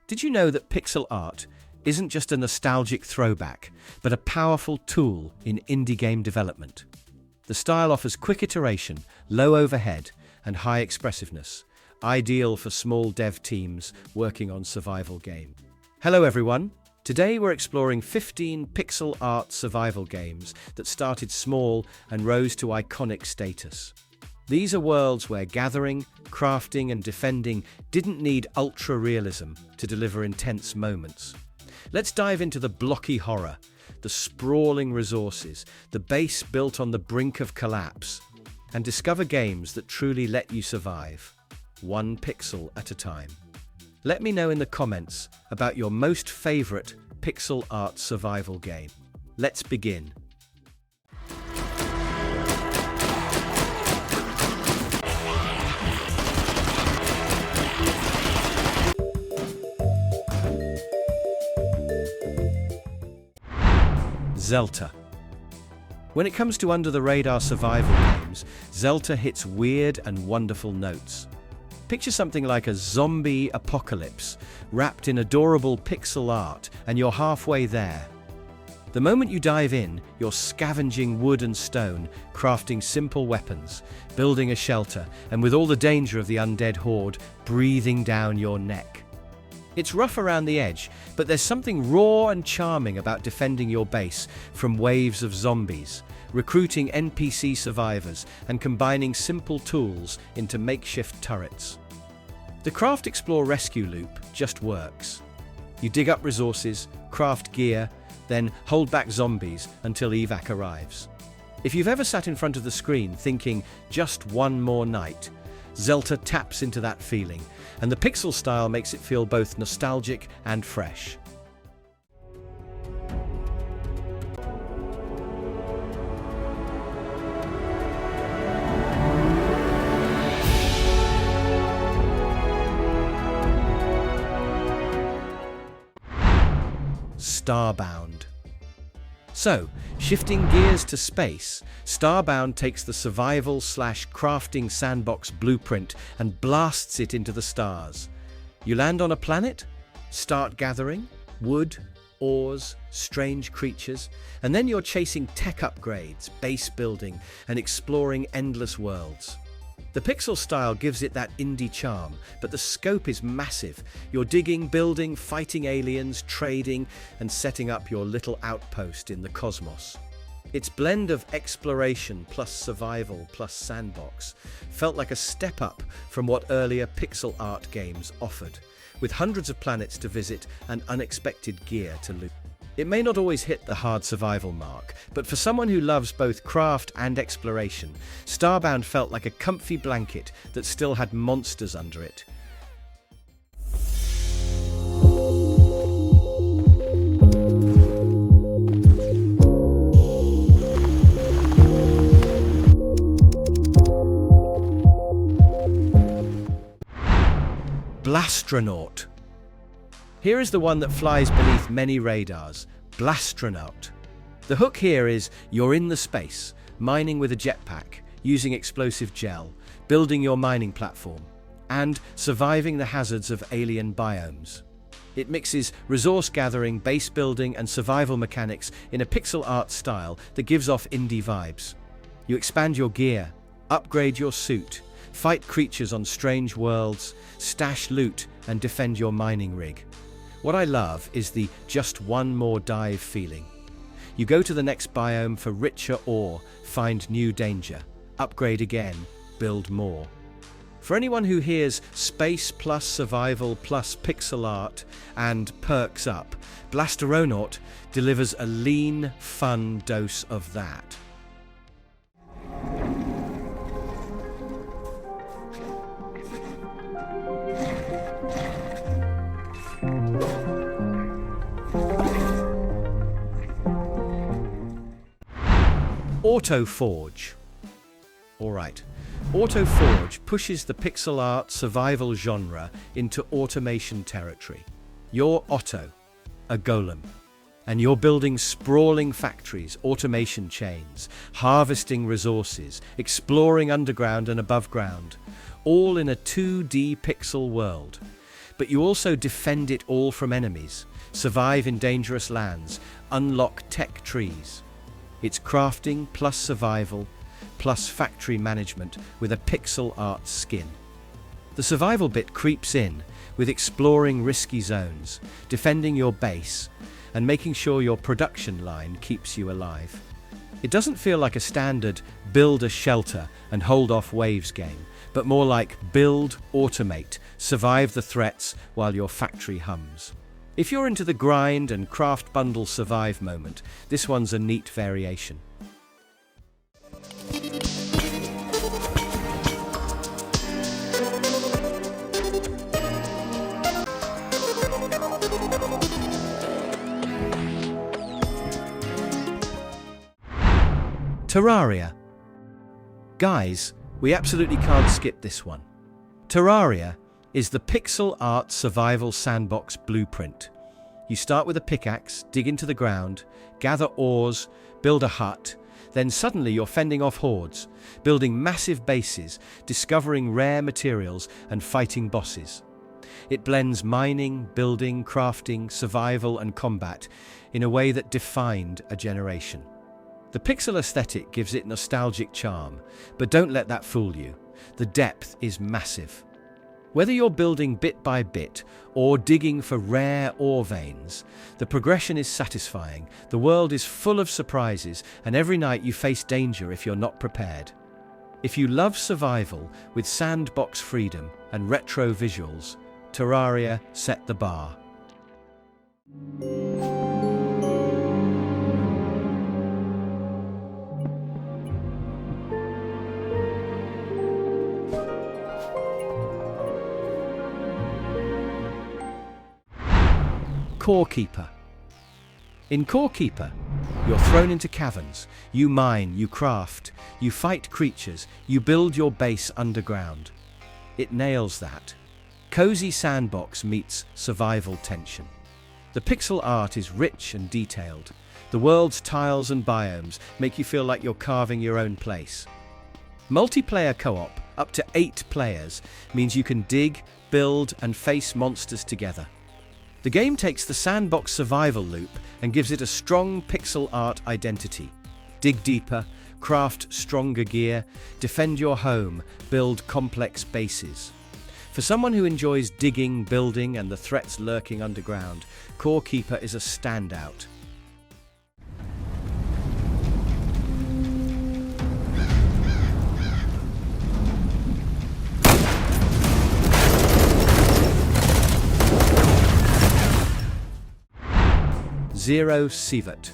Did you know that pixel art isn't just a nostalgic throwback, but a powerful tool in indie game development? The style offers quick iteration, low overhead, and high expressiveness, ideal for small dev teams working on survival games. Hello everyone! Today we're exploring 15 pixel art survival games that started small and rose to iconic status. These are worlds where gathering, crafting, and defending didn't need ultra-realism to deliver intense moments. Let's dive into the blocky horror, the sprawling resources, the base built on the brink of collapse, and discover games that truly let you survive, one pixel at a time. Let me know in the comments about your most favorite pixel art survival game. Let's begin. Zelter. When it comes to under-the-radar survival games, Zelter hits weird and wonderful notes. Picture something like a zombie apocalypse, wrapped in adorable pixel art, and you're halfway there. The moment you dive in, you're scavenging wood and stone, crafting simple weapons, building a shelter, and with all the danger of the undead horde breathing down your neck. It's rough around the edge, but there's something raw and charming about defending your base from waves of zombies, recruiting NPC survivors, and combining simple tools into makeshift turrets. The craft, explore, rescue loop just works. You dig up resources, craft gear, then hold back zombies until evac arrives. If you've ever sat in front of the screen thinking, just one more night, Zelter taps into that feeling, and the pixel style makes it feel both nostalgic and fresh. Starbound. So, shifting gears to space, Starbound takes the survival/crafting sandbox blueprint and blasts it into the stars. You land on a planet, start gathering wood, ores, strange creatures, and then you're chasing tech upgrades, base building, and exploring endless worlds. The pixel style gives it that indie charm, but the scope is massive. You're digging, building, fighting aliens, trading, and setting up your little outpost in the cosmos. Its blend of exploration plus survival plus sandbox felt like a step up from what earlier pixel art games offered, with hundreds of planets to visit and unexpected gear to loot. It may not always hit the hard survival mark, but for someone who loves both craft and exploration, Starbound felt like a comfy blanket that still had monsters under it. Blastronaut. Here is the one that flies beneath many radars, Blastronaut. The hook here is you're in the space, mining with a jetpack, using explosive gel, building your mining platform, and surviving the hazards of alien biomes. It mixes resource gathering, base building, and survival mechanics in a pixel art style that gives off indie vibes. You expand your gear, upgrade your suit, fight creatures on strange worlds, stash loot, and defend your mining rig. What I love is the just one more dive feeling. You go to the next biome for richer ore, find new danger, upgrade again, build more. For anyone who hears space plus survival plus pixel art and perks up, Blastronaut delivers a lean, fun dose of that. Autoforge. Alright, Autoforge pushes the pixel art survival genre into automation territory. You're Otto, a golem, and you're building sprawling factories, automation chains, harvesting resources, exploring underground and above ground, all in a 2D pixel world. but you also defend it all from enemies, survive in dangerous lands, unlock tech trees. It's crafting plus survival plus factory management with a pixel art skin. The survival bit creeps in with exploring risky zones, defending your base, and making sure your production line keeps you alive. It doesn't feel like a standard build a shelter and hold off waves game, but more like build, automate, survive the threats while your factory hums. If you're into the grind and craft bundle survive moment, this one's a neat variation. Terraria. Guys, we absolutely can't skip this one. Terraria is the pixel art survival sandbox blueprint. You start with a pickaxe, dig into the ground, gather ores, build a hut, then suddenly you're fending off hordes, building massive bases, discovering rare materials and fighting bosses. It blends mining, building, crafting, survival and combat in a way that defined a generation. The pixel aesthetic gives it nostalgic charm, but don't let that fool you. The depth is massive. Whether you're building bit by bit or digging for rare ore veins, the progression is satisfying, the world is full of surprises, and every night you face danger if you're not prepared. If you love survival with sandbox freedom and retro visuals, Terraria set the bar. Core Keeper. In Core Keeper, you're thrown into caverns. You mine, you craft, you fight creatures, you build your base underground. It nails that. Cozy sandbox meets survival tension. The pixel art is rich and detailed. The world's tiles and biomes make you feel like you're carving your own place. Multiplayer co-op, up to 8 players, means you can dig, build, and face monsters together. The game takes the sandbox survival loop and gives it a strong pixel art identity. Dig deeper, craft stronger gear, defend your home, build complex bases. For someone who enjoys digging, building, and the threats lurking underground, Core Keeper is a standout. ZERO Sievert.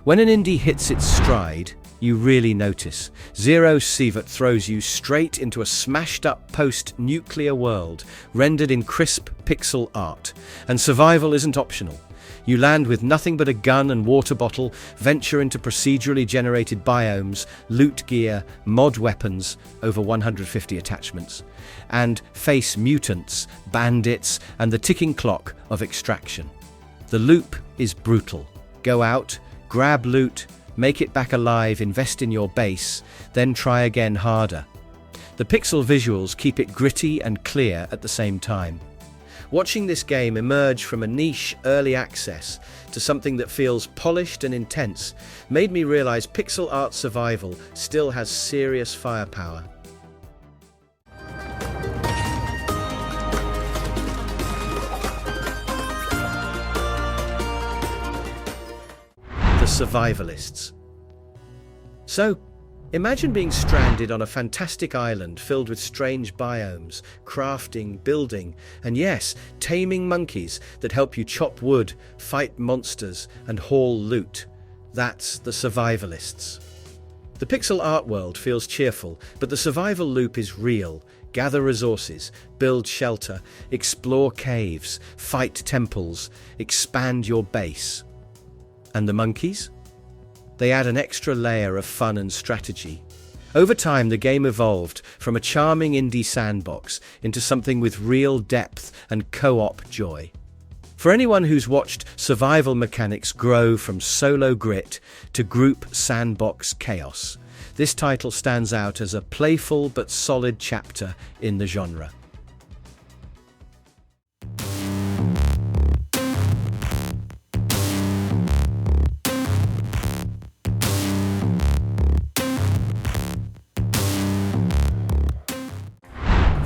When an indie hits its stride, you really notice. ZERO Sievert throws you straight into a smashed-up post-nuclear world, rendered in crisp pixel art. And survival isn't optional. You land with nothing but a gun and water bottle, venture into procedurally generated biomes, loot gear, mod weapons, over 150 attachments, and face mutants, bandits, and the ticking clock of extraction. The loop is brutal. Go out, grab loot, make it back alive, invest in your base, then try again harder. The pixel visuals keep it gritty and clear at the same time. Watching this game emerge from a niche early access to something that feels polished and intense made me realize pixel art survival still has serious firepower. The Survivalists. So, imagine being stranded on a fantastic island filled with strange biomes, crafting, building, and yes, taming monkeys that help you chop wood, fight monsters, and haul loot. That's the Survivalists. The pixel art world feels cheerful, but the survival loop is real. Gather resources, build shelter, explore caves, fight temples, expand your base. And the monkeys? They add an extra layer of fun and strategy. Over time, the game evolved from a charming indie sandbox into something with real depth and co-op joy. For anyone who's watched survival mechanics grow from solo grit to group sandbox chaos, this title stands out as a playful but solid chapter in the genre.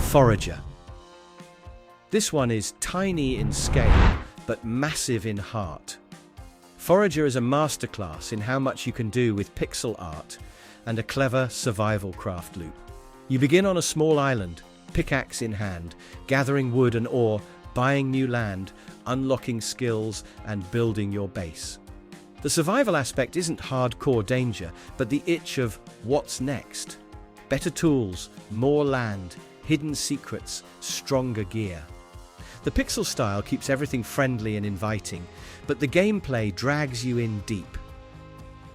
Forager. This one is tiny in scale, but massive in heart. Forager is a masterclass in how much you can do with pixel art and a clever survival craft loop. You begin on a small island, pickaxe in hand, gathering wood and ore, buying new land, unlocking skills, and building your base. The survival aspect isn't hardcore danger, but the itch of what's next. Better tools, more land, hidden secrets, stronger gear. The pixel style keeps everything friendly and inviting, but the gameplay drags you in deep.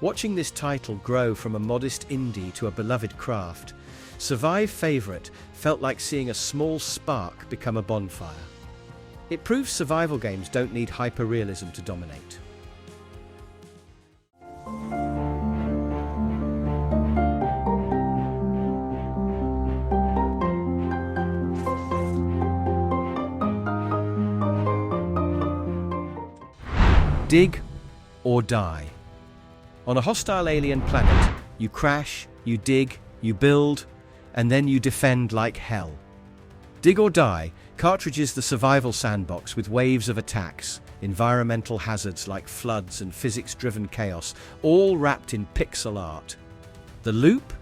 Watching this title grow from a modest indie to a beloved craft, Survive Favorite felt like seeing a small spark become a bonfire. It proves survival games don't need hyper-realism to dominate. Dig or die. On a hostile alien planet, you crash, you dig, you build, and then you defend like hell. Dig or Die cartridges the survival sandbox with waves of attacks, environmental hazards like floods and physics-driven chaos, all wrapped in pixel art. The loop?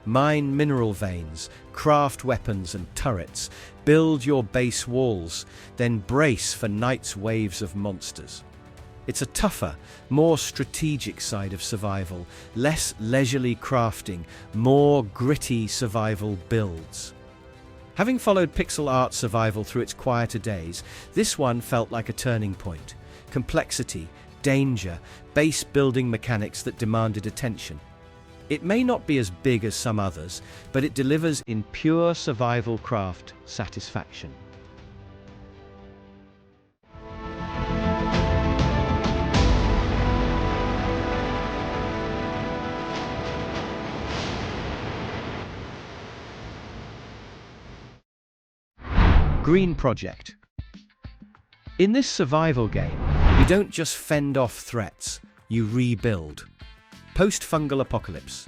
Mine mineral veins, craft weapons and turrets, build your base walls, then brace for night's waves of monsters. It's a tougher, more strategic side of survival, less leisurely crafting, more gritty survival builds. Having followed pixel art survival through its quieter days, this one felt like a turning point. Complexity, danger, base building mechanics that demanded attention. It may not be as big as some others, but it delivers in pure survival craft satisfaction. Green Project. In this survival game, you don't just fend off threats, you rebuild. Post-fungal apocalypse.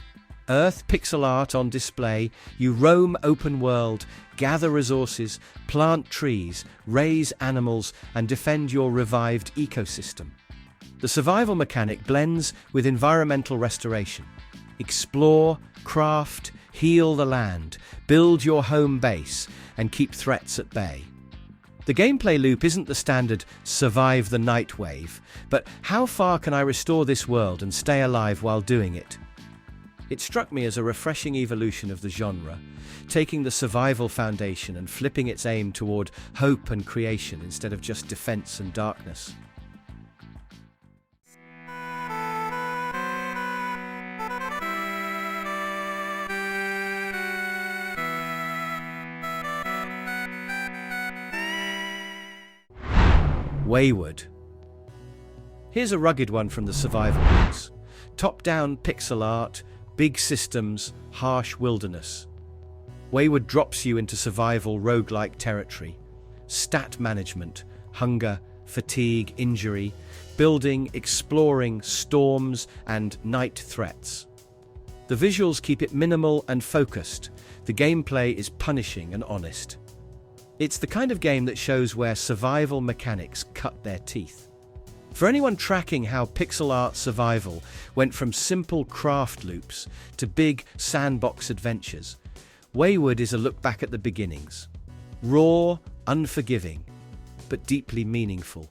Earth pixel art on display, you roam open world, gather resources, plant trees, raise animals, and defend your revived ecosystem. The survival mechanic blends with environmental restoration. Explore, craft, heal the land, build your home base, and keep threats at bay. The gameplay loop isn't the standard survive the night wave, but how far can I restore this world and stay alive while doing it? It struck me as a refreshing evolution of the genre, taking the survival foundation and flipping its aim toward hope and creation instead of just defense and darkness. Wayward. Here's a rugged one from the survival books. Top-down pixel art, big systems, harsh wilderness. Wayward drops you into survival roguelike territory. Stat management, hunger, fatigue, injury, building, exploring, storms, and night threats. The visuals keep it minimal and focused. The gameplay is punishing and honest. It's the kind of game that shows where survival mechanics cut their teeth. For anyone tracking how pixel art survival went from simple craft loops to big sandbox adventures, Wayward is a look back at the beginnings. Raw, unforgiving, but deeply meaningful.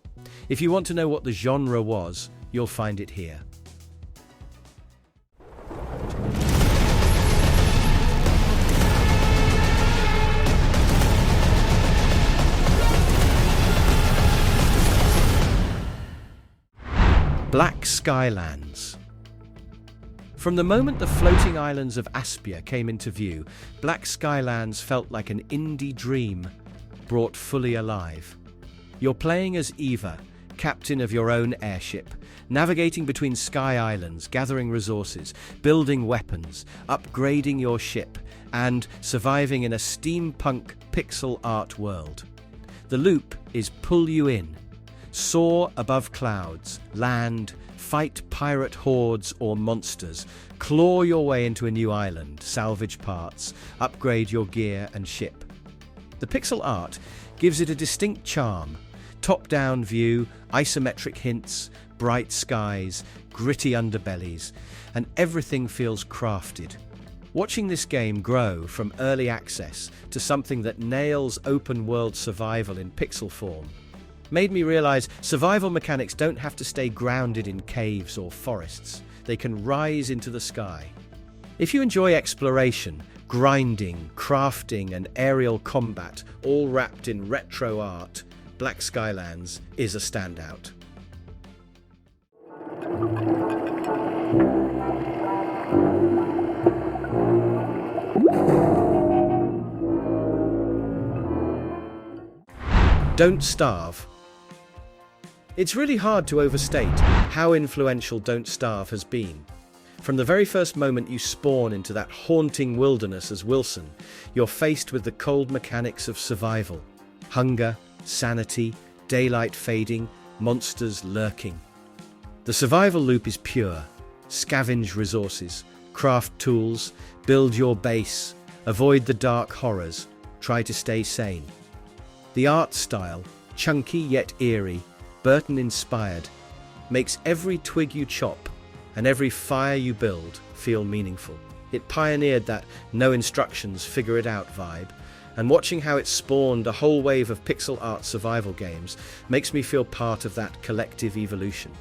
If you want to know what the genre was, you'll find it here. Black Skylands. From the moment the floating islands of Aspia came into view, Black Skylands felt like an indie dream brought fully alive. You're playing as Eva, captain of your own airship, navigating between sky islands, gathering resources, building weapons, upgrading your ship, and surviving in a steampunk pixel art world. The loop is pull you in. Soar above clouds, land, fight pirate hordes or monsters, claw your way into a new island, salvage parts, upgrade your gear and ship. The pixel art gives it a distinct charm. Top-down view, isometric hints, bright skies, gritty underbellies, and everything feels crafted. Watching this game grow from early access to something that nails open-world survival in pixel form made me realize survival mechanics don't have to stay grounded in caves or forests. They can rise into the sky. If you enjoy exploration, grinding, crafting, and aerial combat, all wrapped in retro art, Black Skylands is a standout. Don't Starve. It's really hard to overstate how influential Don't Starve has been. From the very first moment you spawn into that haunting wilderness as Wilson, you're faced with the cold mechanics of survival. Hunger, sanity, daylight fading, monsters lurking. The survival loop is pure. Scavenge resources, craft tools, build your base, avoid the dark horrors, try to stay sane. The art style, chunky yet eerie, Burton-inspired, makes every twig you chop and every fire you build feel meaningful. It pioneered that no instructions, figure it out vibe, and watching how it spawned a whole wave of pixel art survival games makes me feel part of that collective evolution.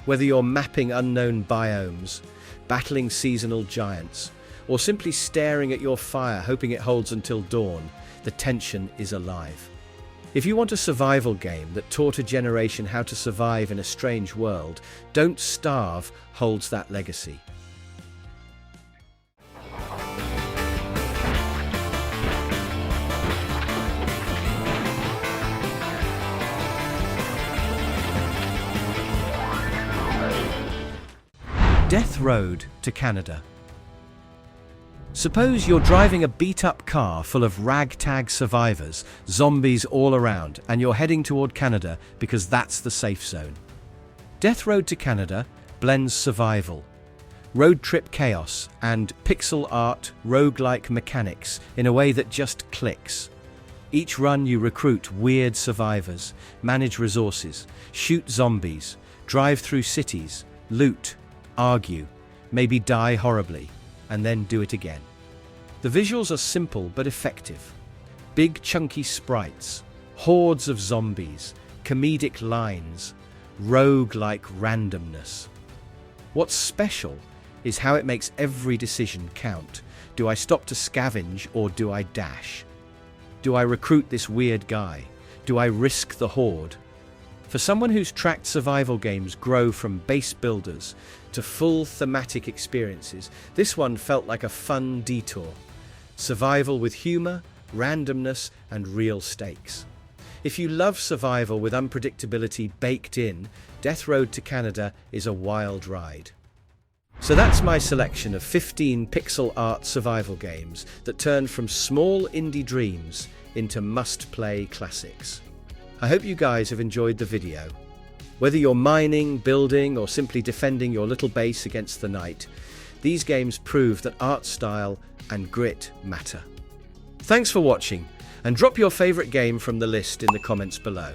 Whether you're mapping unknown biomes, battling seasonal giants, or simply staring at your fire hoping it holds until dawn, the tension is alive. If you want a survival game that taught a generation how to survive in a strange world, Don't Starve holds that legacy. Death Road to Canada. Suppose you're driving a beat-up car full of ragtag survivors, zombies all around, and you're heading toward Canada because that's the safe zone. Death Road to Canada blends survival, road trip chaos, and pixel art roguelike mechanics in a way that just clicks. Each run you recruit weird survivors, manage resources, shoot zombies, drive through cities, loot, argue, maybe die horribly, and then do it again. The visuals are simple but effective. Big chunky sprites, hordes of zombies, comedic lines, rogue-like randomness. What's special is how it makes every decision count. Do I stop to scavenge or do I dash? Do I recruit this weird guy? Do I risk the horde? For someone who's tracked survival games grow from base builders to full thematic experiences, this one felt like a fun detour. Survival with humor, randomness, and real stakes. If you love survival with unpredictability baked in, Death Road to Canada is a wild ride. So that's my selection of 15 pixel art survival games that turn from small indie dreams into must-play classics. I hope you guys have enjoyed the video. Whether you're mining, building, or simply defending your little base against the night, these games prove that art style and grit matter. Thanks for watching, and drop your favorite game from the list in the comments below.